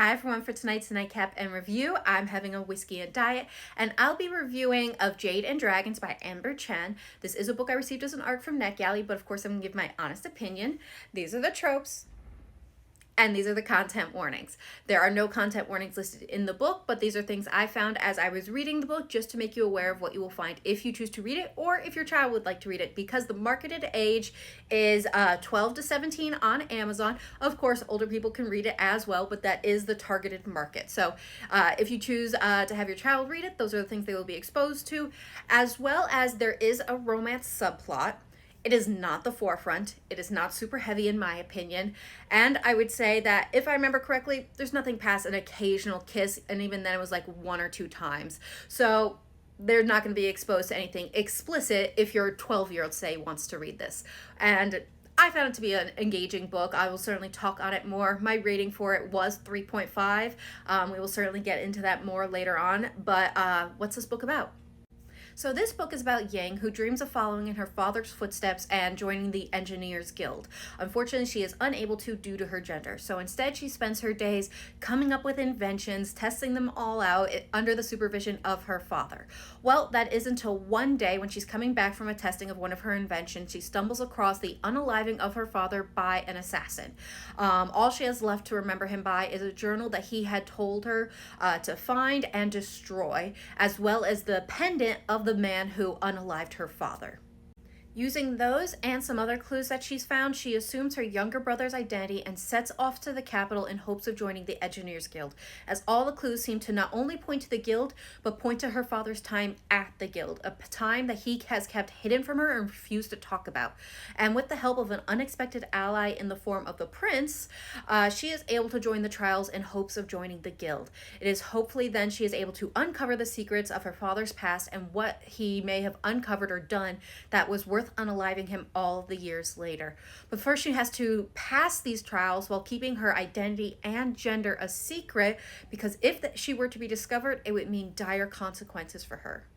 Hi everyone, for tonight's Nightcap and review, I'm having a whiskey and diet, and I'll be reviewing of Jade and Dragons by Amber Chen. This is a book I received as an ARC from NetGalley, but of course I'm going to give my honest opinion. These are the tropes. And these are the content warnings. There are no content warnings listed in the book, but these are things I found as I was reading the book just to make you aware of what you will find if you choose to read it or if your child would like to read it, because the marketed age is 12 to 17 on Amazon. Of course, older people can read it as well, but that is the targeted market. So if you choose to have your child read it, those are the things they will be exposed to, as well as there is a romance subplot. It is not the forefront. It is not super heavy in my opinion. And I would say that if I remember correctly, there's nothing past an occasional kiss. And even then it was like 1 or 2 times. So they're not going to be exposed to anything explicit if your 12-year-old, say, wants to read this. And I found it to be an engaging book. I will certainly talk on it more. My rating for it was 3.5. We will certainly get into that more later on. But what's this book about? So this book is about Yang, who dreams of following in her father's footsteps and joining the Engineers Guild. Unfortunately, she is unable to due to her gender. So instead, she spends her days coming up with inventions, testing them all out under the supervision of her father. Well, that is until one day when she's coming back from a testing of one of her inventions, she stumbles across the unaliving of her father by an assassin. All she has left to remember him by is a journal that he had told her to find and destroy, as well as the pendant of the man who unalived her father. Using those and some other clues that she's found, she assumes her younger brother's identity and sets off to the capital in hopes of joining the Engineers Guild, as all the clues seem to not only point to the guild, but point to her father's time at the guild, a time that he has kept hidden from her and refused to talk about. And with the help of an unexpected ally in the form of the prince, she is able to join the trials in hopes of joining the guild. It is hopefully then she is able to uncover the secrets of her father's past and what he may have uncovered or done that was worth unaliving him all the years later. But first she has to pass these trials while keeping her identity and gender a secret, because if she were to be discovered, it would mean dire consequences for her.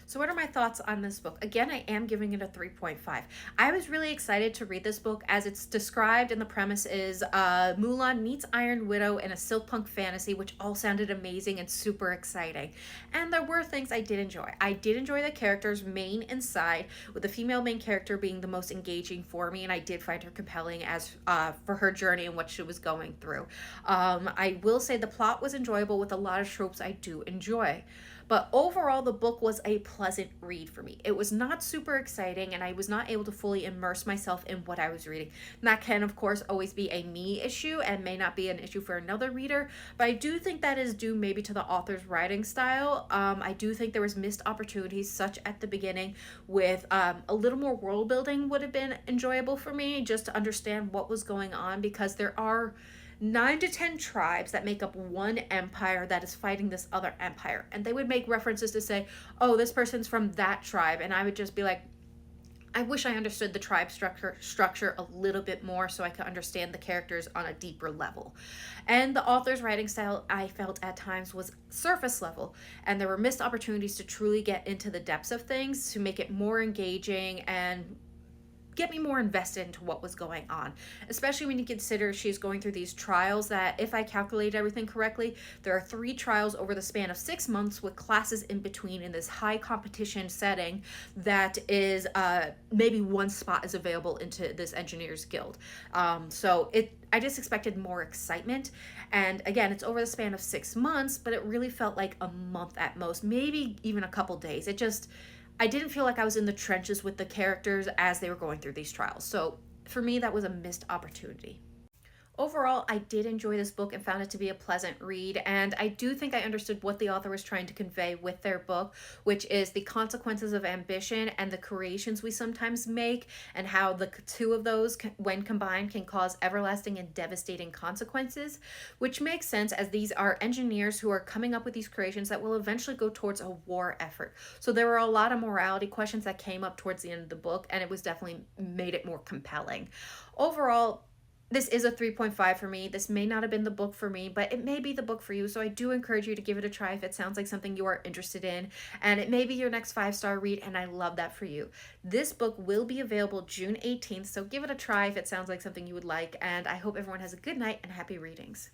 So what are my thoughts on this book? Again, I am giving it a 3.5. I was really excited to read this book as it's described, and the premise is Mulan meets Iron Widow in a silk punk fantasy, which all sounded amazing and super exciting. And there were things I did enjoy. I did enjoy the characters main and side, with the female main character being the most engaging for me, and I did find her compelling as for her journey and what she was going through. I will say the plot was enjoyable with a lot of tropes I do enjoy. But overall, the book was a pleasant read for me. It was not super exciting, and I was not able to fully immerse myself in what I was reading. And that can, of course, always be a me issue and may not be an issue for another reader, but I do think that is due maybe to the author's writing style. I do think there was missed opportunities, such at the beginning, with a little more world building would have been enjoyable for me, just to understand what was going on, because there are 9 to 10 tribes that make up one empire that is fighting this other empire. And they would make references to say, oh, this person's from that tribe. And I would just be like, I wish I understood the tribe structure a little bit more so I could understand the characters on a deeper level. And the author's writing style, I felt at times, was surface level. And there were missed opportunities to truly get into the depths of things to make it more engaging and get me more invested into what was going on, especially when you consider she's going through these trials that, if I calculate everything correctly, there are 3 trials over the span of 6 months with classes in between in this high competition setting that is maybe 1 spot is available into this Engineers Guild. I just expected more excitement. And again, it's over the span of 6 months, but it really felt like a month at most, maybe even a couple days. I didn't feel like I was in the trenches with the characters as they were going through these trials. So for me, that was a missed opportunity. Overall, I did enjoy this book and found it to be a pleasant read, and I do think I understood what the author was trying to convey with their book, which is the consequences of ambition and the creations we sometimes make, and how the 2 of those, when combined, can cause everlasting and devastating consequences, which makes sense as these are engineers who are coming up with these creations that will eventually go towards a war effort. So there were a lot of morality questions that came up towards the end of the book, and it was definitely made it more compelling. Overall, this is a 3.5 for me. This may not have been the book for me, but it may be the book for you. So I do encourage you to give it a try if it sounds like something you are interested in. And it may be your next 5-star read, and I love that for you. This book will be available June 18th, so give it a try if it sounds like something you would like. And I hope everyone has a good night and happy readings.